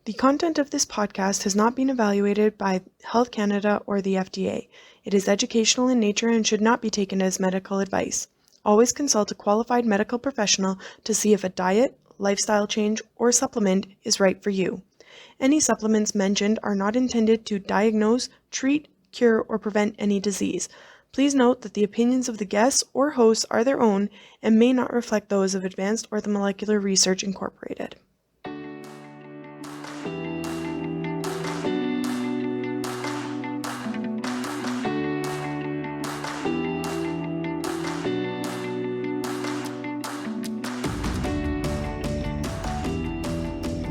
The content of this podcast has not been evaluated by Health Canada or the FDA. It is educational in nature and should not be taken as medical advice. Always consult a qualified medical professional to see if a diet, lifestyle change, or supplement is right for you. Any supplements mentioned are not intended to diagnose, treat, cure, or prevent any disease. Please note that the opinions of the guests or hosts are their own and may not reflect those of Advanced Orthomolecular Research Incorporated.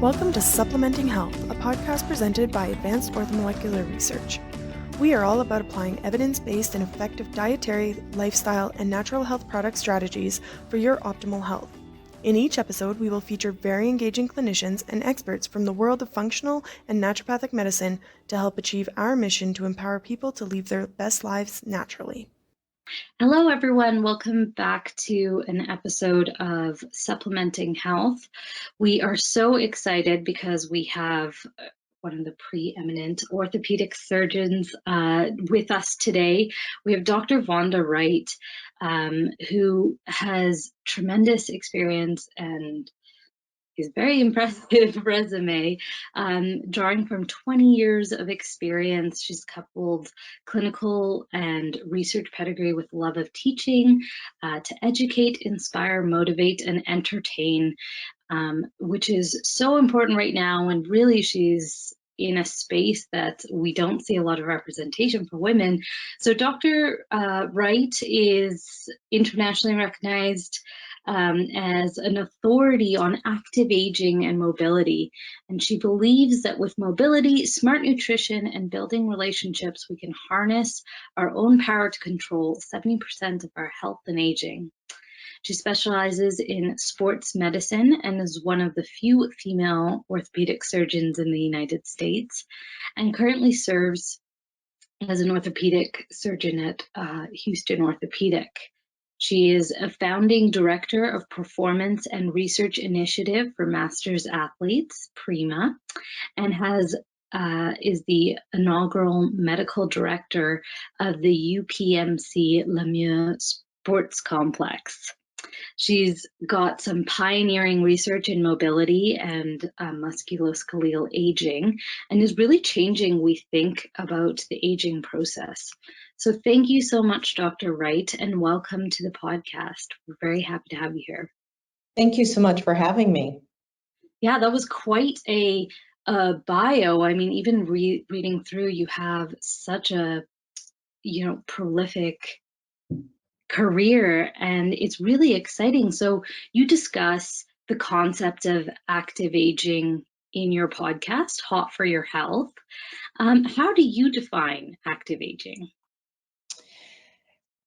Welcome to Supplementing Health, a podcast presented by Advanced Orthomolecular Research. We are all about applying evidence-based and effective dietary, lifestyle, and natural health product strategies for your optimal health. In each episode, we will feature very engaging clinicians and experts from the world of functional and naturopathic medicine to help achieve our mission to empower people to live their best lives naturally. Hello, everyone. Welcome back to an episode of Supplementing Health. We are so excited because we have one of the preeminent orthopedic surgeons with us today. We have Dr. Vonda Wright, who has tremendous experience and his very impressive resume, drawing from 20 years of experience. She's coupled clinical and research pedigree with love of teaching to educate, inspire, motivate, and entertain, which is so important right now. And really, she's in a space that we don't see a lot of representation for women. So Dr. Wright is internationally recognized as an authority on active aging and mobility. And she believes that with mobility, smart nutrition, and building relationships, we can harness our own power to control 70% of our health and aging. She specializes in sports medicine and is one of the few female orthopedic surgeons in the United States, and currently serves as an orthopedic surgeon at Houston Orthopedic. She is a founding director of Performance and Research Initiative for Masters Athletes, PRIMA, and is the inaugural medical director of the UPMC Lemieux Sports Complex. She's got some pioneering research in mobility and musculoskeletal aging, and is really changing, we think, about the aging process. So thank you so much, Dr. Wright, and welcome to the podcast. We're very happy to have you here. Thank you so much for having me. Yeah, that was quite a bio. I mean, even reading through, you have such a, prolific career, and it's really exciting. So you discuss the concept of active aging in your podcast, Hot for Your Health. How do you define active aging?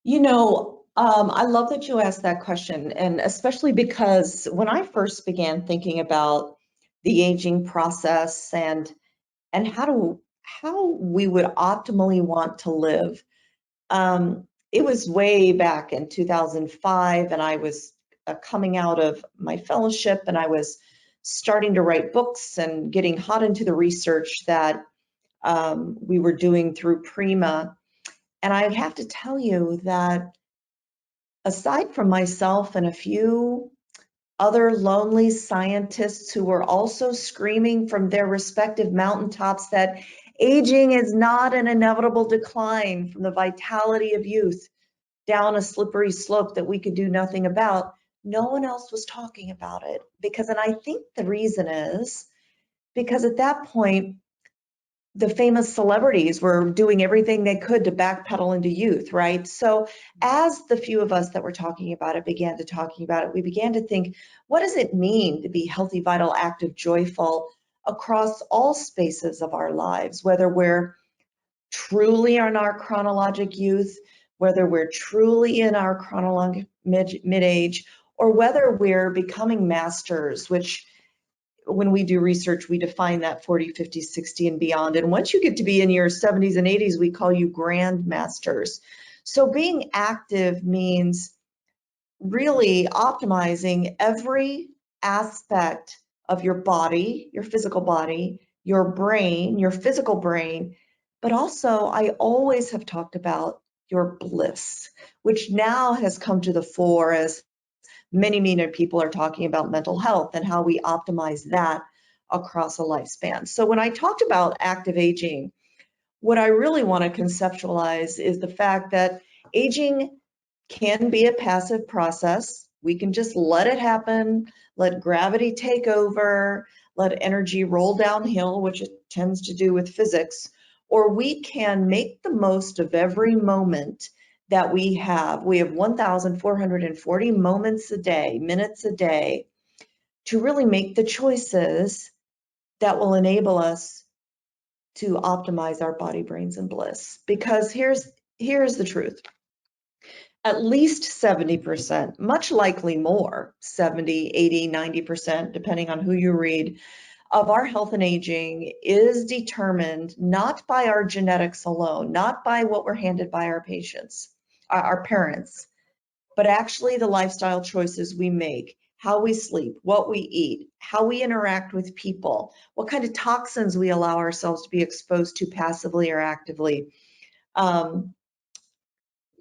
I love that you asked that question, and especially because when I first began thinking about the aging process and how we would optimally want to live, it was way back in 2005, and I was coming out of my fellowship, and I was starting to write books and getting hot into the research that we were doing through PRIMA. And I have to tell you that aside from myself and a few other lonely scientists who were also screaming from their respective mountaintops that aging is not an inevitable decline from the vitality of youth down a slippery slope that we could do nothing about, no one else was talking about it. And I think the reason is because at that point, the famous celebrities were doing everything they could to backpedal into youth, right? So as the few of us that were talking about it began to talking about it, we began to think, what does it mean to be healthy, vital, active, joyful across all spaces of our lives, whether we're truly in our chronologic youth, whether we're truly in our chronologic mid-age, or whether we're becoming masters, which when we do research, we define that 40, 50, 60 and beyond. And once you get to be in your 70s and 80s, we call you grand masters. So being active means really optimizing every aspect of your body, your physical body, your brain, your physical brain, but also I always have talked about your bliss, which now has come to the fore as many people are talking about mental health and how we optimize that across a lifespan. So when I talked about active aging, what I really want to conceptualize is the fact that aging can be a passive process. We can just let it happen, let gravity take over, let energy roll downhill, which it tends to do with physics, or we can make the most of every moment that we have. We have 1,440 moments a day, minutes a day, to really make the choices that will enable us to optimize our body, brains, and bliss. Because here's the truth. At least 70%, much likely more, 70, 80, 90%, depending on who you read, of our health and aging is determined not by our genetics alone, not by what we're handed by our patients, our parents, but actually the lifestyle choices we make, how we sleep, what we eat, how we interact with people, what kind of toxins we allow ourselves to be exposed to passively or actively,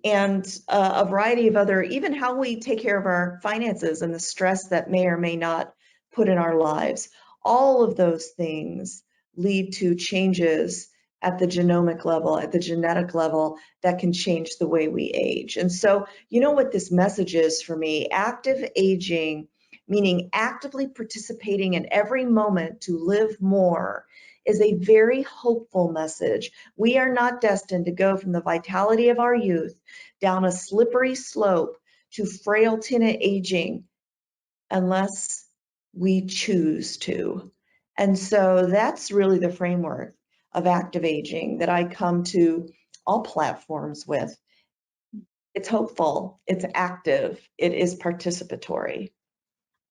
and a variety of other, even how we take care of our finances and the stress that may or may not put in our lives. All of those things lead to changes at the genomic level, at the genetic level, that can change the way we age. And so, you know what this message is for me? Active aging, meaning actively participating in every moment to live more, is a very hopeful message. We are not destined to go from the vitality of our youth down a slippery slope to frailty and aging unless we choose to. And so that's really the framework of active aging that I come to all platforms with. It's hopeful, it's active, it is participatory.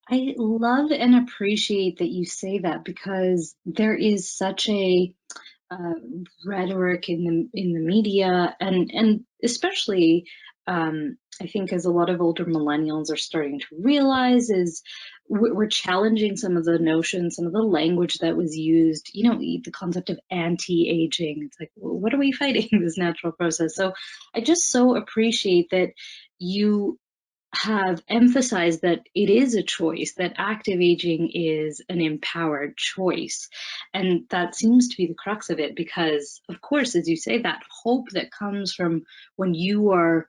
I love and appreciate that you say that, because there is such a uh, rhetoric in the media, and especially I think, as a lot of older millennials are starting to realize, is we're challenging some of the notions, some of the language that was used. You know, the concept of anti-aging. It's like, well, what are we fighting? This natural process. So I just so appreciate that you have emphasized that it is a choice, that active aging is an empowered choice. And that seems to be the crux of it, because, of course, as you say, that hope that comes from when you are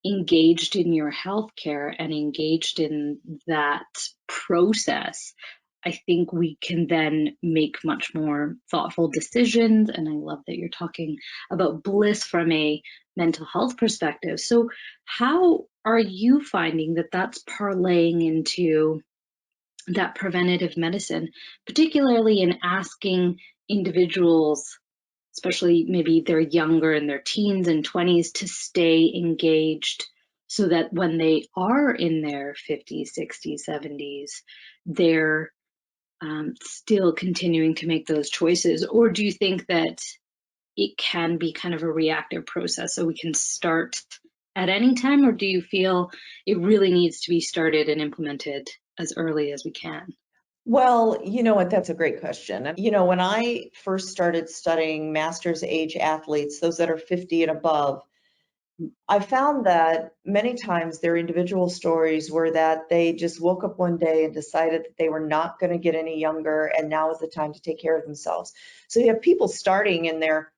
engaged in your healthcare and engaged in that process, I think we can then make much more thoughtful decisions. And I love that you're talking about bliss from a mental health perspective. So, how are you finding that that's parlaying into that preventative medicine, particularly in asking individuals, especially maybe they're younger in their teens and 20s, to stay engaged so that when they are in their 50s, 60s, 70s, they're still continuing to make those choices? Or do you think that it can be kind of a reactive process, so we can start at any time? Or do you feel it really needs to be started and implemented as early as we can? Well, you know what, that's a great question. And, you know, when I first started studying master's age athletes, those that are 50 and above, I found that many times their individual stories were that they just woke up one day and decided that they were not going to get any younger, and now is the time to take care of themselves. So you have people starting in their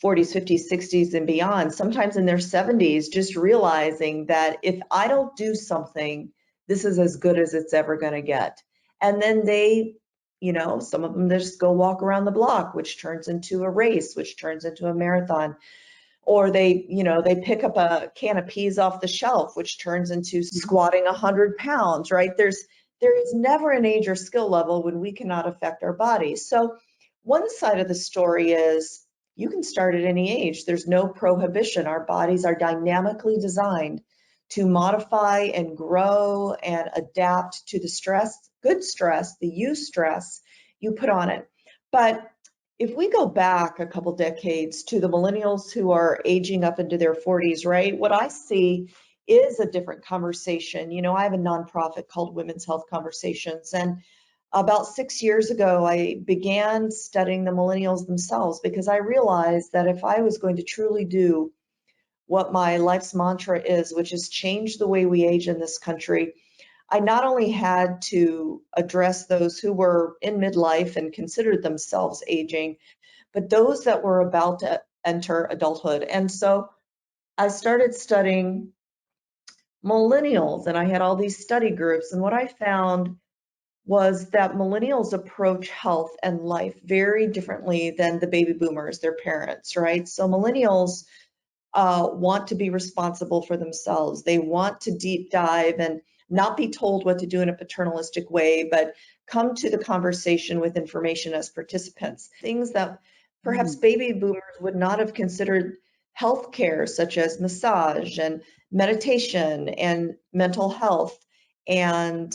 40s, 50s, 60s, and beyond, sometimes in their 70s, just realizing that if I don't do something, this is as good as it's ever going to get. And then they, you know, some of them just go walk around the block, which turns into a race, which turns into a marathon. Or they, you know, they pick up a can of peas off the shelf, which turns into squatting 100 pounds, right? There is never an age or skill level when we cannot affect our bodies. So one side of the story is you can start at any age. There's no prohibition. Our bodies are dynamically designed to modify and grow and adapt to the stress, good stress, the eustress you put on it. But if we go back a couple decades to the millennials who are aging up into their 40s, right, what I see is a different conversation. You know, I have a nonprofit called Women's Health Conversations, and About 6 years ago, I began studying the millennials themselves because I realized that if I was going to truly do what my life's mantra is, which is change the way we age in this country, I not only had to address those who were in midlife and considered themselves aging, but those that were about to enter adulthood. And so I started studying millennials, and I had all these study groups. And what I found was that millennials approach health and life very differently than the baby boomers, their parents, right? So millennials want to be responsible for themselves. They want to deep dive and not be told what to do in a paternalistic way, but come to the conversation with information as participants. Things that perhaps baby boomers would not have considered healthcare, such as massage and meditation and mental health and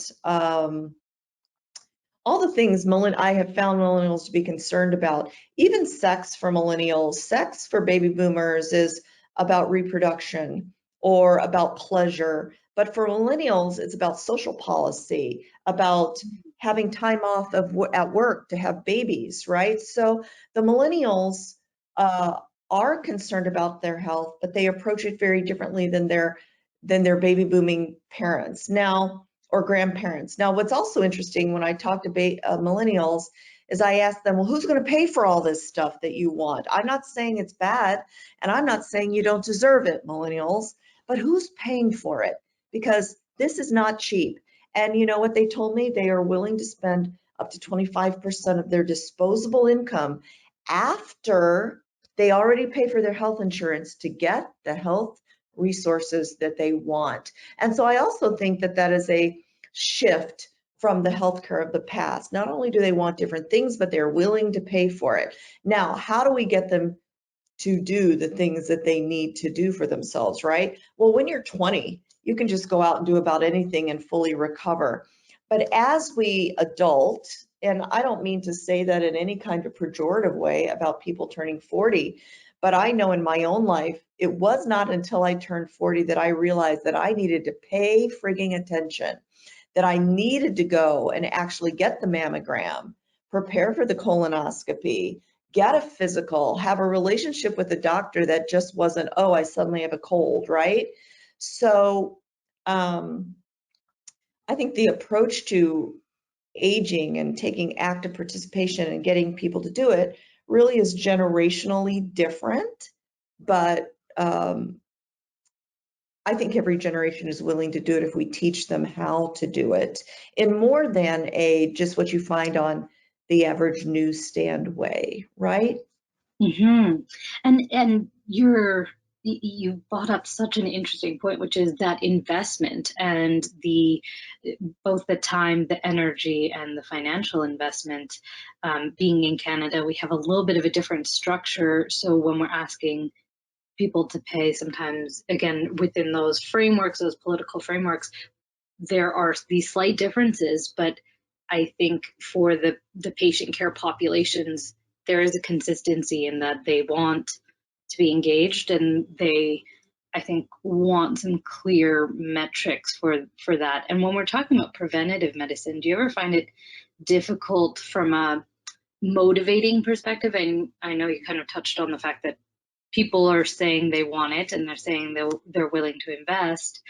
all the things I have found millennials to be concerned about. Even sex for millennials, sex for baby boomers is about reproduction or about pleasure. But for millennials, it's about social policy, about having time off at work to have babies, right? So the millennials are concerned about their health, but they approach it very differently than their baby booming parents. Now, or grandparents. Now, what's also interesting when I talk to millennials is I ask them, well, who's going to pay for all this stuff that you want? I'm not saying it's bad, and I'm not saying you don't deserve it, millennials, but who's paying for it? Because this is not cheap. And you know what they told me? They are willing to spend up to 25% of their disposable income after they already pay for their health insurance to get the health resources that they want. And so I also think that that is a shift from the healthcare of the past. Not only do they want different things, but they're willing to pay for it. Now, how do we get them to do the things that they need to do for themselves, right? Well, when you're 20, you can just go out and do about anything and fully recover. But as we adult, and I don't mean to say that in any kind of pejorative way about people turning 40, but I know in my own life, it was not until I turned 40 that I realized that I needed to pay frigging attention, that I needed to go and actually get the mammogram, prepare for the colonoscopy, get a physical, have a relationship with a doctor that just wasn't, oh, I suddenly have a cold, right? So I think the approach to aging and taking active participation and getting people to do it really is generationally different, but I think every generation is willing to do it if we teach them how to do it in more than just what you find on the average newsstand way, right? Mm-hmm. And you brought up such an interesting point, which is that investment and both the time, the energy, and the financial investment. Being in Canada, we have a little bit of a different structure. So when we're asking people to pay, sometimes again within those frameworks, those political frameworks, there are these slight differences, but I think for the patient care populations, there is a consistency in that they want to be engaged, and they, I think, want some clear metrics for that. And when we're talking about preventative medicine, do you ever find it difficult from a motivating perspective? And I know you kind of touched on the fact that people are saying they want it and they're saying they're willing to invest.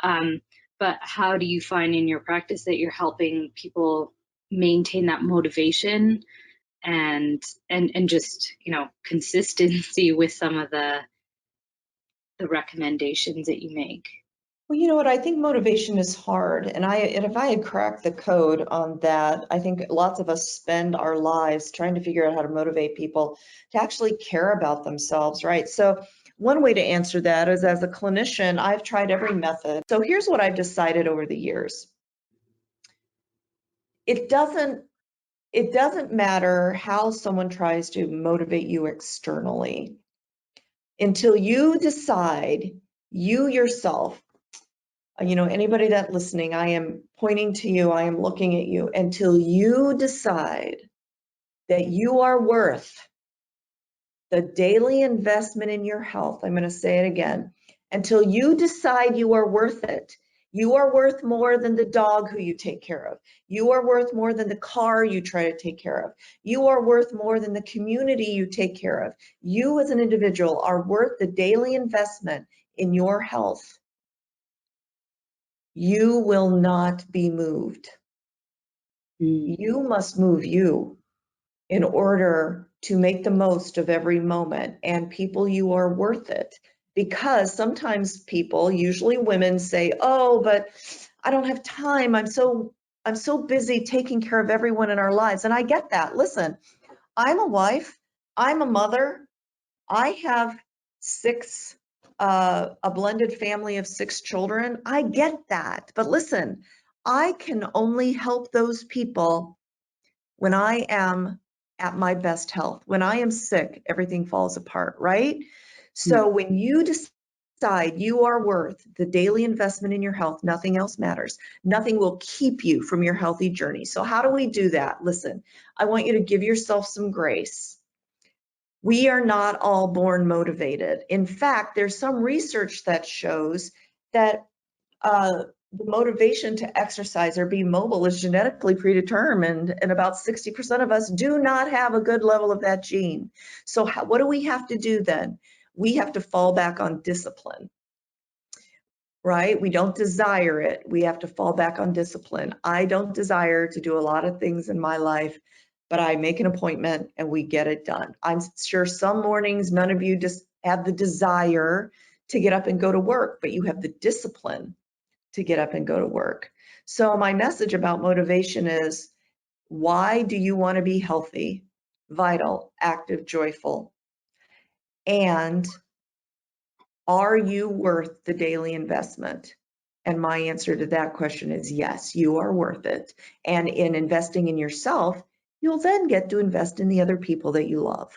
But how do you find in your practice that you're helping people maintain that motivation and just, consistency with some of the recommendations that you make? Well, you know what? I think motivation is hard, and if I had cracked the code on that, I think lots of us spend our lives trying to figure out how to motivate people to actually care about themselves, right? So one way to answer that is, as a clinician, I've tried every method. So here's what I've decided over the years. It doesn't matter how someone tries to motivate you externally until you decide, you yourself, anybody that listening, I am pointing to you, I am looking at you, until you decide that you are worth the daily investment in your health. I'm going to say it again. Until you decide you are worth it, You are worth more than the dog who you take care of. You are worth more than the car you try to take care of. You are worth more than the community you take care of. You as an individual are worth the daily investment in your health. You will not be moved. You must move you in order to make the most of every moment. And people, you are worth it. Because sometimes people, usually women, say, oh, but I don't have time. I'm so busy taking care of everyone in our lives. And I get that. Listen, I'm a wife, I'm a mother, I have a blended family of 6 children. I get that. But listen, I can only help those people when I am at my best health. When I am sick, everything falls apart, right? So when you decide you are worth the daily investment in your health, nothing else matters. Nothing will keep you from your healthy journey. So how do we do that? Listen, I want you to give yourself some grace. We are not all born motivated. In fact, there's some research that shows that the motivation to exercise or be mobile is genetically predetermined, and about 60% of us do not have a good level of that gene. So what do we have to do then? We have to fall back on discipline, right? We don't desire it. We have to fall back on discipline. I don't desire to do a lot of things in my life, but I make an appointment and we get it done. I'm sure some mornings none of you just have the desire to get up and go to work, but you have the discipline to get up and go to work. So my message about motivation is, why do you want to be healthy, vital, active, joyful? And are you worth the daily investment? And my answer to that question is yes, you are worth it. And in investing in yourself, you'll then get to invest in the other people that you love.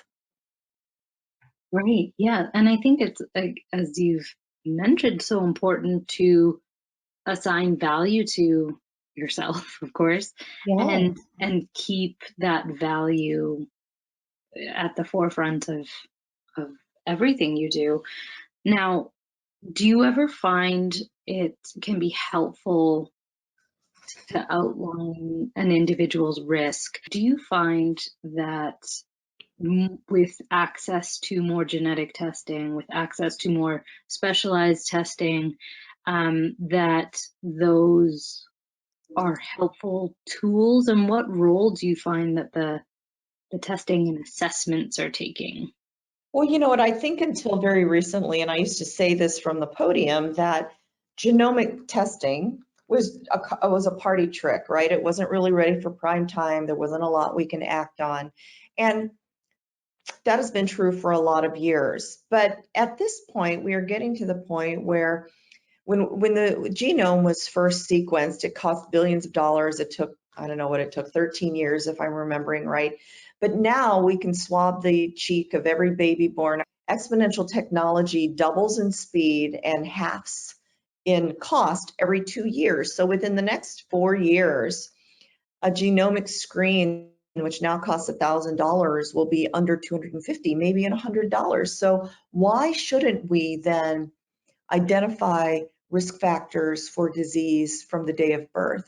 Right. Yeah. And I think it's, as you've mentioned, so important to assign value to yourself, of course, Yeah. and keep that value at the forefront of everything you do. Now, do you ever find it can be helpful to outline an individual's risk? Do you find that with access to more genetic testing, with access to more specialized testing, that those are helpful tools? And what role do you find that the testing and assessments are taking? Well, you know what, I think until very recently, and I used to say this from the podium, that genomic testing was a party trick, right? It wasn't really ready for prime time. There wasn't a lot we can act on. And that has been true for a lot of years. But at this point, we are getting to the point where when the genome was first sequenced, it cost billions of dollars. It took, I don't know what it took, 13 years if I'm remembering right. But now we can swab the cheek of every baby born. Exponential technology doubles in speed and halves in cost every 2 years. So within the next 4 years, a genomic screen, which now costs $1,000, will be under $250, maybe $100. So why shouldn't we then identify risk factors for disease from the day of birth?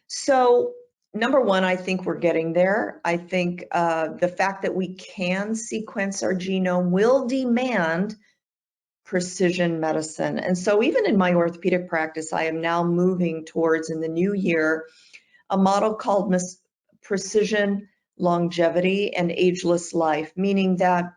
So number one, I think we're getting there. I think the fact that we can sequence our genome will demand precision medicine. And so even in my orthopedic practice, I am now moving towards, in the new year, a model called precision longevity and ageless life, meaning that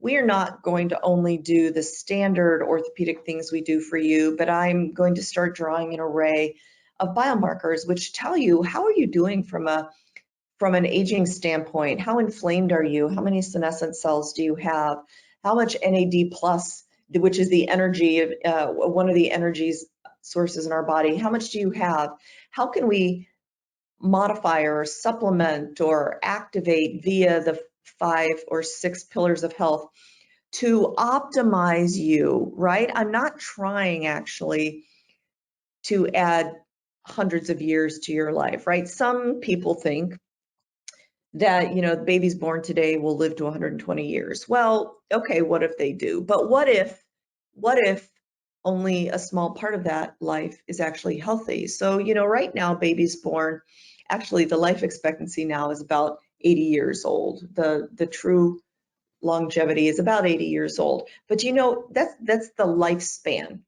we are not going to only do the standard orthopedic things we do for you, but I'm going to start drawing an array of biomarkers which tell you, how are you doing from an aging standpoint? How inflamed are you? How many senescent cells do you have? How much NAD plus, which is the energy of one of the energies sources in our body, how much do you have? How can we modify or supplement or activate via the 5 or 6 pillars of health to optimize you, right? I'm not trying actually to add hundreds of years to your life, right? Some people think that, you know, babies born today will live to 120 years. Well, okay, what if they do? But what if only a small part of that life is actually healthy. So, right now, babies born, actually the life expectancy now is about 80 years old. The true longevity is about 80 years old. But that's the lifespan.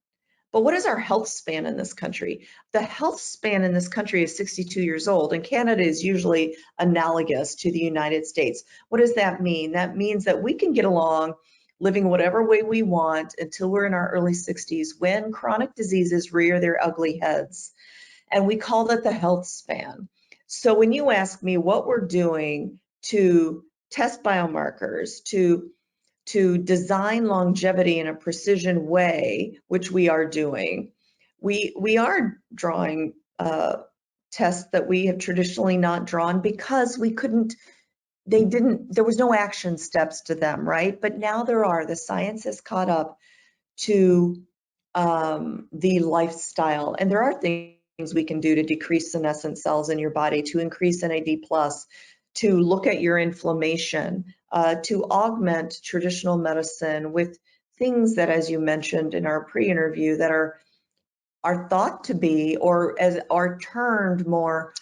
But what is our health span in this country? The health span in this country is 62 years old, and Canada is usually analogous to the United States. What does that mean? That means that we can get along living whatever way we want until we're in our early 60s, when chronic diseases rear their ugly heads. And we call that the health span. So when you ask me what we're doing to test biomarkers, to design longevity in a precision way, which we are doing, we are drawing tests that we have traditionally not drawn because we couldn't, there was no action steps to them, right? But now there are. The science has caught up to the lifestyle, and there are things we can do to decrease senescent cells in your body, to increase NAD+, to look at your inflammation, to augment traditional medicine with things that, as you mentioned in our pre-interview, that are thought to be, or as are termed, more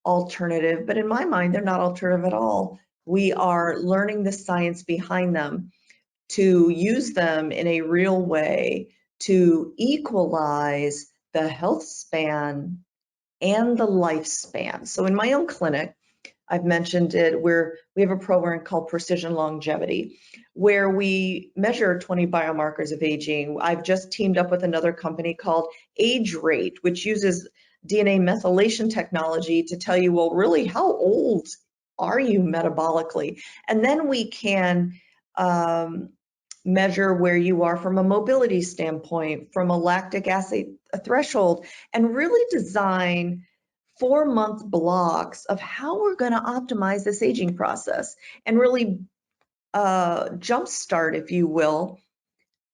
alternative. But in my mind, they're not alternative at all. We are learning the science behind them to use them in a real way to equalize the health span and the lifespan. So in my own clinic, I've mentioned it, where we have a program called Precision Longevity, where we measure 20 biomarkers of aging. I've just teamed up with another company called Age Rate, which uses DNA methylation technology to tell you, well, really, how old are you metabolically? And then we can measure where you are from a mobility standpoint, from a lactic acid threshold, and really design 4-month blocks of how we're going to optimize this aging process and really jumpstart, if you will,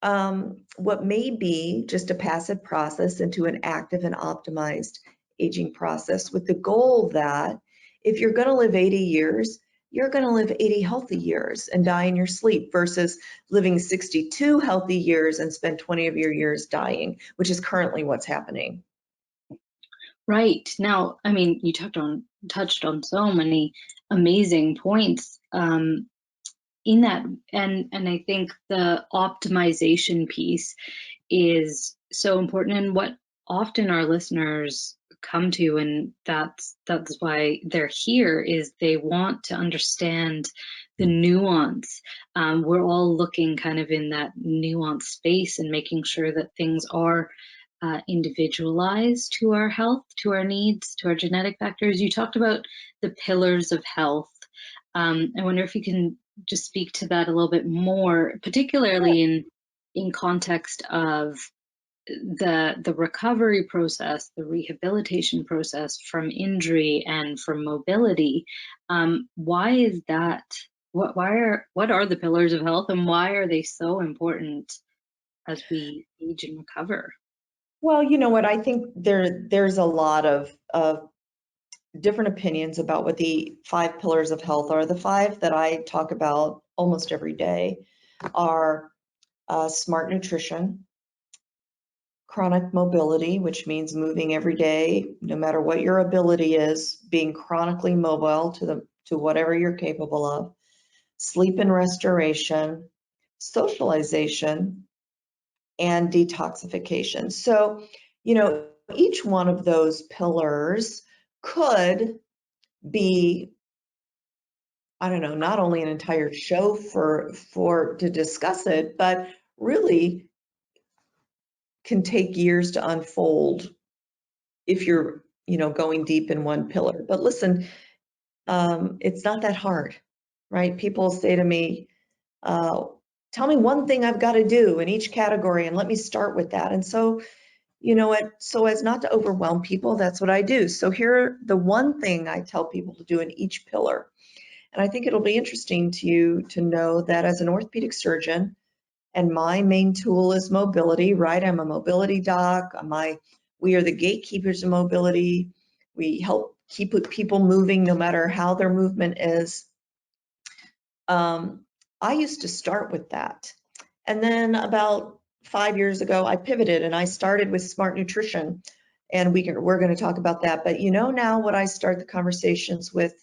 what may be just a passive process into an active and optimized aging process, with the goal that if you're going to live 80 years, you're going to live 80 healthy years and die in your sleep, versus living 62 healthy years and spend 20 of your years dying, which is currently what's happening. Right. Now, I mean, you touched on so many amazing points in that, and I think the optimization piece is so important, and what often our listeners come to, and that's why they're here, is they want to understand the nuance. We're all looking kind of in that nuance space and making sure that things are individualized to our health, to our needs, to our genetic factors. You talked about the pillars of health. I wonder if you can just speak to that a little bit more, particularly in context of the recovery process, the rehabilitation process from injury and from mobility. Why is that? What are the pillars of health, and why are they so important as we age and recover? Well, you know what, I think there's a lot of different opinions about what the 5 pillars of health are. The 5 that I talk about almost every day are smart nutrition, chronic mobility, which means moving every day, no matter what your ability is, being chronically mobile to whatever you're capable of, sleep and restoration, socialization, and detoxification. So, each one of those pillars could be, I don't know, not only an entire show to discuss it, but really can take years to unfold if you're, going deep in one pillar. But listen, it's not that hard, right? People say to me, tell me one thing I've got to do in each category and let me start with that. And so, so as not to overwhelm people, that's what I do. So here, the one thing I tell people to do in each pillar, and I think it'll be interesting to you to know that as an orthopedic surgeon, and my main tool is mobility, right? I'm a mobility doc. We are the gatekeepers of mobility. We help keep people moving no matter how their movement is. I used to start with that. And then about 5 years ago, I pivoted and I started with smart nutrition, and we're going to talk about that. But now what I start the conversations with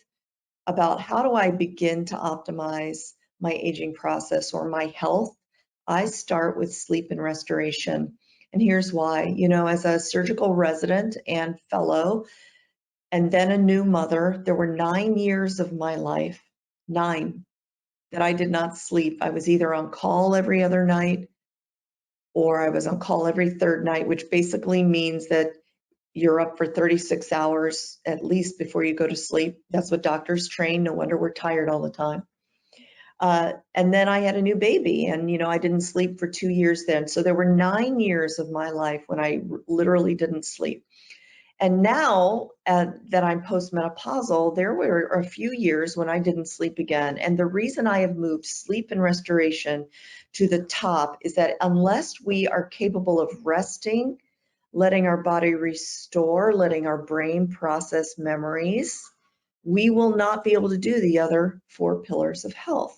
about how do I begin to optimize my aging process or my health, I start with sleep and restoration. And here's why. As a surgical resident and fellow, and then a new mother, there were 9 years of my life, 9, that I did not sleep. I was either on call every other night or I was on call every third night, which basically means that you're up for 36 hours at least before you go to sleep. That's what doctors train. No wonder we're tired all the time. And then I had a new baby, and I didn't sleep for 2 years then. So there were 9 years of my life when I literally didn't sleep. And now that I'm postmenopausal, there were a few years when I didn't sleep again. And the reason I have moved sleep and restoration to the top is that unless we are capable of resting, letting our body restore, letting our brain process memories, we will not be able to do the other 4 pillars of health.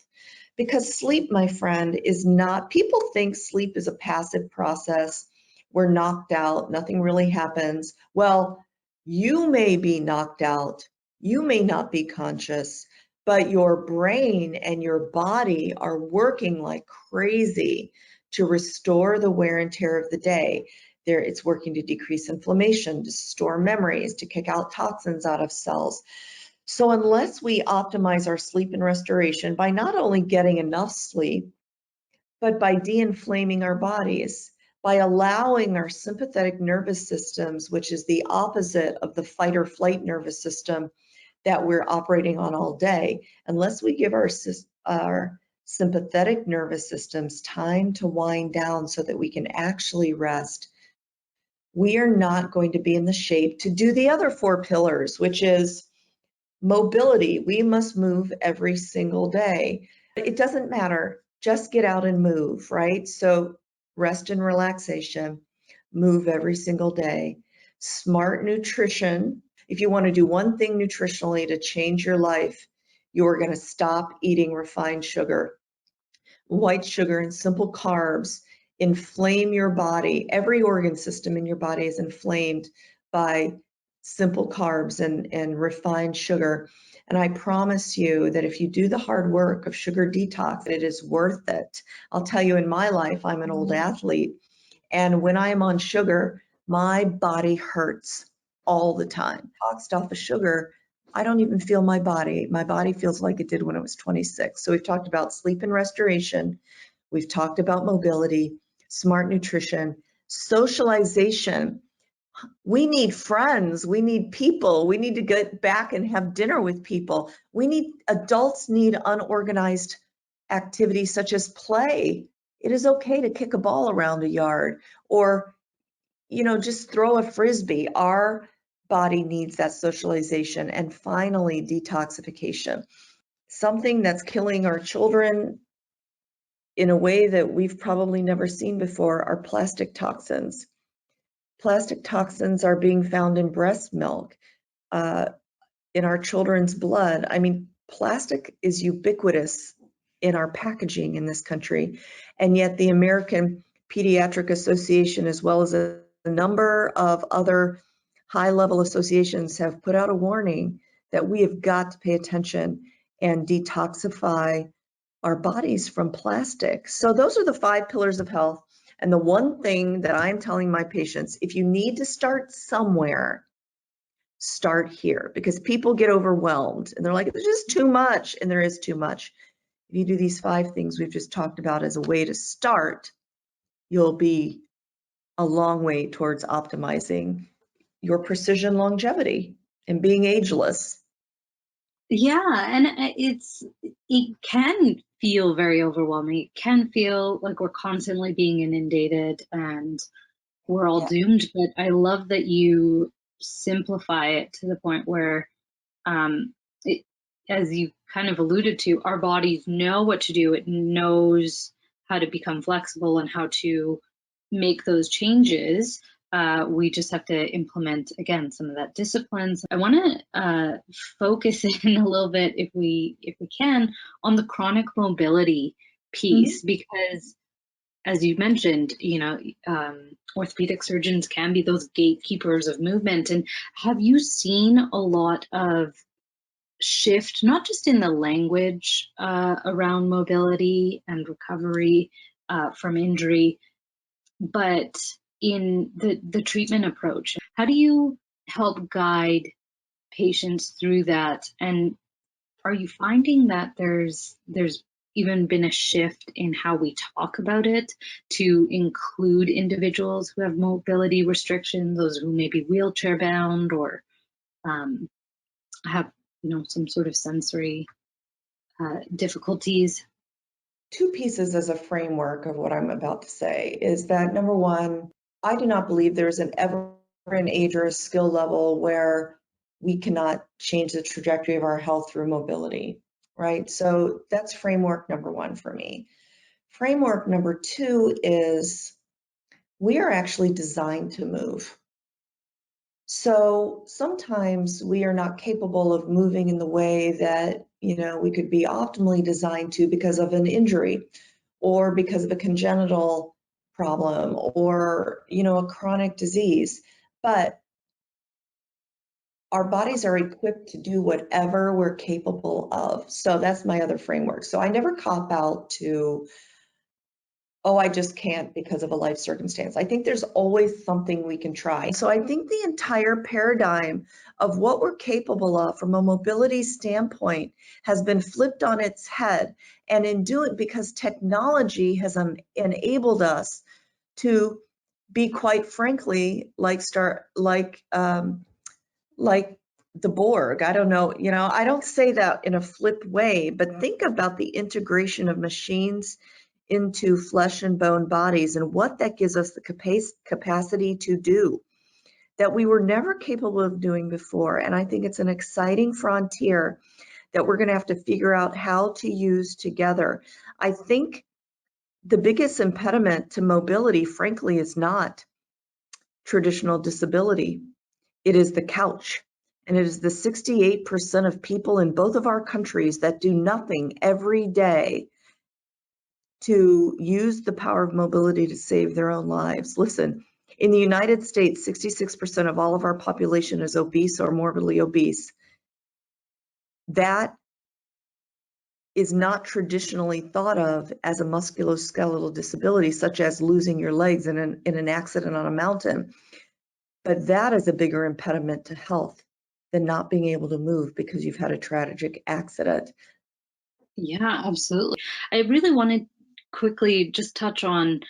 Because sleep, my friend, is not, people think sleep is a passive process. We're knocked out, nothing really happens. Well, you may be knocked out, you may not be conscious, but your brain and your body are working like crazy to restore the wear and tear of the day. It's working to decrease inflammation, to store memories, to kick out toxins out of cells. So unless we optimize our sleep and restoration by not only getting enough sleep, but by de-inflaming our bodies, by allowing our sympathetic nervous systems, which is the opposite of the fight or flight nervous system that we're operating on all day, unless we give our sympathetic nervous systems time to wind down so that we can actually rest, we are not going to be in the shape to do the other 4 pillars, which is mobility. We must move every single day. It doesn't matter, just get out and move, right? So rest and relaxation, move every single day. Smart nutrition. If you want to do one thing nutritionally to change your life, you're going to stop eating refined sugar. White sugar and simple carbs inflame your body. Every organ system in your body is inflamed by simple carbs and refined sugar. And I promise you that if you do the hard work of sugar detox, it is worth it. I'll tell you, in my life, I'm an old athlete. And when I am on sugar, my body hurts all the time. Toxed off of sugar, I don't even feel my body. My body feels like it did when I was 26. So we've talked about sleep and restoration. We've talked about mobility, smart nutrition, socialization. We need friends. We need people. We need to get back and have dinner with people. Adults need unorganized activities such as play. It is okay to kick a ball around a yard or, just throw a frisbee. Our body needs that socialization. And finally, detoxification. Something that's killing our children in a way that we've probably never seen before are plastic toxins. Plastic toxins are being found in breast milk, in our children's blood. I mean, plastic is ubiquitous in our packaging in this country, and yet the American Pediatric Association, as well as a number of other high-level associations, have put out a warning that we have got to pay attention and detoxify our bodies from plastic. So those are the 5 pillars of health. And the one thing that I'm telling my patients, if you need to start somewhere, start here, because people get overwhelmed and they're like, there's just too much, and there is too much. If you do these 5 things we've just talked about as a way to start, you'll be a long way towards optimizing your precision longevity and being ageless. Yeah, and it can feel very overwhelming. It can feel like we're constantly being inundated and we're all doomed. But I love that you simplify it to the point where, as you kind of alluded to, our bodies know what to do. It knows how to become flexible and how to make those changes. We just have to implement, again, some of that disciplines. I want to focus in a little bit, if we can, on the chronic mobility piece, because as you mentioned, orthopedic surgeons can be those gatekeepers of movement. And have you seen a lot of shift, not just in the language around mobility and recovery from injury, but in the treatment approach? How do you help guide patients through that? And are you finding that there's even been a shift in how we talk about it to include individuals who have mobility restrictions, those who may be wheelchair bound or have some sort of sensory difficulties? Two pieces as a framework of what I'm about to say is that, number one, I do not believe there's ever an age or a skill level where we cannot change the trajectory of our health through mobility, right? So that's framework number one for me. Framework number two is we are actually designed to move. So sometimes we are not capable of moving in the way that, we could be optimally designed to because of an injury or because of a congenital problem or, a chronic disease. But our bodies are equipped to do whatever we're capable of. So that's my other framework. So I never cop out to, oh, I just can't because of a life circumstance. I think there's always something we can try. So I think the entire paradigm of what we're capable of from a mobility standpoint has been flipped on its head. And in doing, because technology has enabled us to be, quite frankly, like the Borg. I don't know, I don't say that in a flipped way, but think about the integration of machines into flesh and bone bodies and what that gives us the capacity to do that we were never capable of doing before. And I think it's an exciting frontier that we're going to have to figure out how to use together. I think the biggest impediment to mobility, frankly, is not traditional disability. It is the couch. And it is the 68% of people in both of our countries that do nothing every day to use the power of mobility to save their own lives. Listen, in the United States, 66% of all of our population is obese or morbidly obese. That is not traditionally thought of as a musculoskeletal disability, such as losing your legs in an accident on a mountain. But that is a bigger impediment to health than not being able to move because you've had a tragic accident. Yeah, absolutely. I really want to quickly just touch on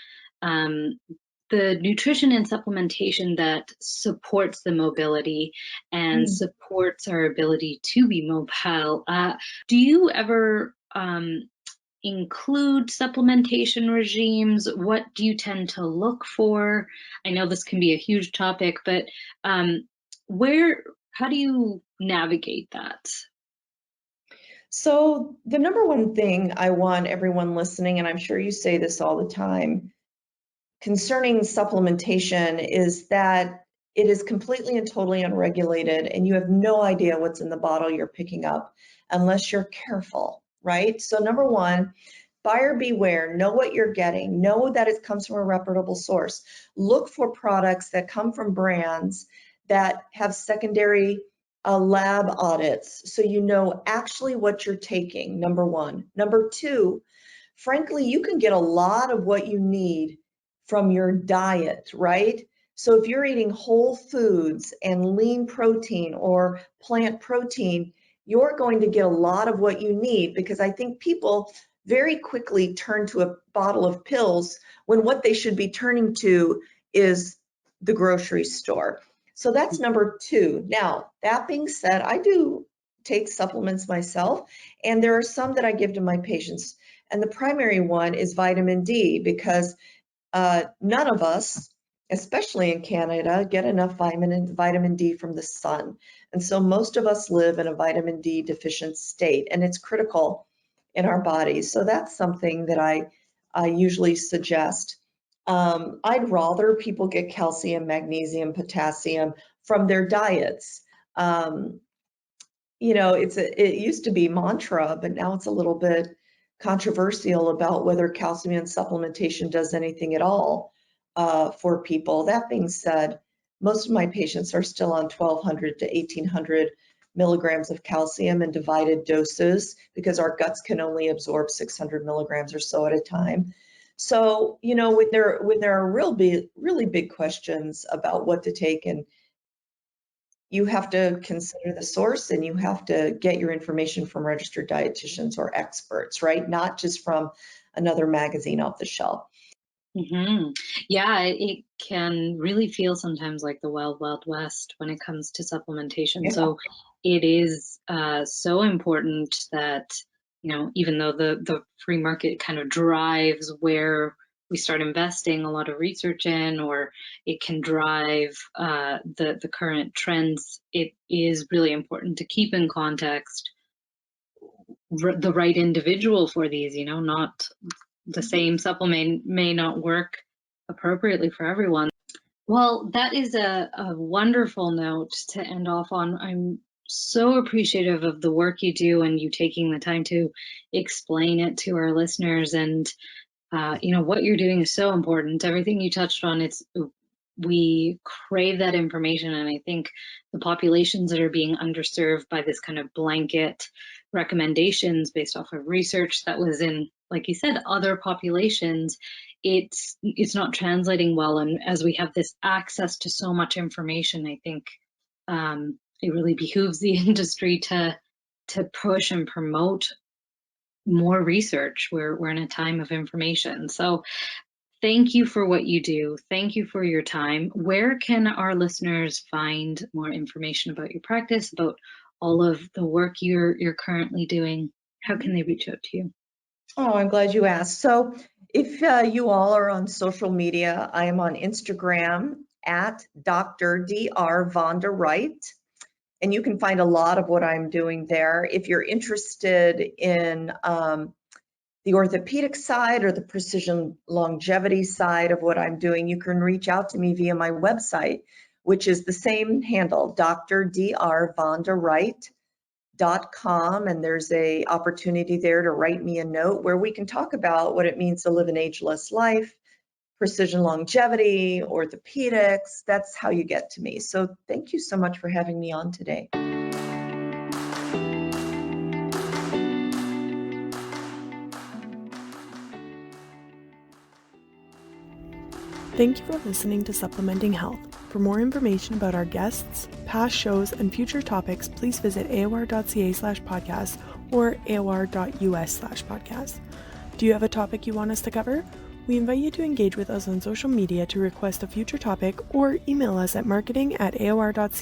the nutrition and supplementation that supports the mobility and supports our ability to be mobile. Do you ever include supplementation regimes? What do you tend to look for? I know this can be a huge topic, but how do you navigate that? So the number one thing I want everyone listening, and I'm sure you say this all the time, concerning supplementation is that it is completely and totally unregulated and you have no idea what's in the bottle you're picking up unless you're careful, right? So number one, buyer beware, know what you're getting, know that it comes from a reputable source. Look for products that come from brands that have secondary lab audits so you know actually what you're taking, number one. Number two, frankly, you can get a lot of what you need from your diet, right? So if you're eating whole foods and lean protein or plant protein, you're going to get a lot of what you need, because I think people very quickly turn to a bottle of pills when what they should be turning to is the grocery store. So that's number two. Now, that being said, I do take supplements myself, and there are some that I give to my patients. And the primary one is vitamin D, because none of us, especially in Canada, get enough vitamin D from the sun. And so most of us live in a vitamin D deficient state, and it's critical in our bodies. So that's something that I usually suggest. I'd rather people get calcium, magnesium, potassium from their diets. It used to be mantra, but now it's a little bit controversial about whether calcium and supplementation does anything at all for people. That being said, most of my patients are still on 1,200 to 1,800 milligrams of calcium in divided doses because our guts can only absorb 600 milligrams or so at a time. So, when there are really big questions about what to take, and you have to consider the source and you have to get your information from registered dietitians or experts, right? Not just from another magazine off the shelf. Mm-hmm. Yeah, it can really feel sometimes like the wild, wild west when it comes to supplementation. Yeah. So it is so important that, even though the free market kind of drives where we start investing a lot of research in, or it can drive the current trends, it is really important to keep in context the right individual for these, not the same supplement may not work appropriately for everyone. Well, that is a wonderful note to end off on. I'm so appreciative of the work you do and you taking the time to explain it to our listeners. And, what you're doing is so important. Everything you touched on, we crave that information. And I think the populations that are being underserved by this kind of blanket recommendations based off of research that was in, like you said, other populations, it's not translating well. And as we have this access to so much information, I think it really behooves the industry to push and promote more research. We're in a time of information. So thank you for what you do. Thank you for your time. Where can our listeners find more information about your practice, about all of the work you're currently doing? How can they reach out to you? Oh, I'm glad you asked. So if you all are on social media, I am on Instagram at Dr. Dr. Vonda Wright, and you can find a lot of what I'm doing there. If you're interested in the orthopedic side or the precision longevity side of what I'm doing, you can reach out to me via my website, which is the same handle, drdrvondawright.com, and there's a opportunity there to write me a note where we can talk about what it means to live an ageless life, precision longevity, orthopedics. That's how you get to me. So thank you so much for having me on today. Thank you for listening to Supplementing Health. For more information about our guests, past shows, and future topics, please visit aor.ca/podcast or aor.us/podcast. Do you have a topic you want us to cover? We invite you to engage with us on social media to request a future topic or email us at marketing@aor.ca.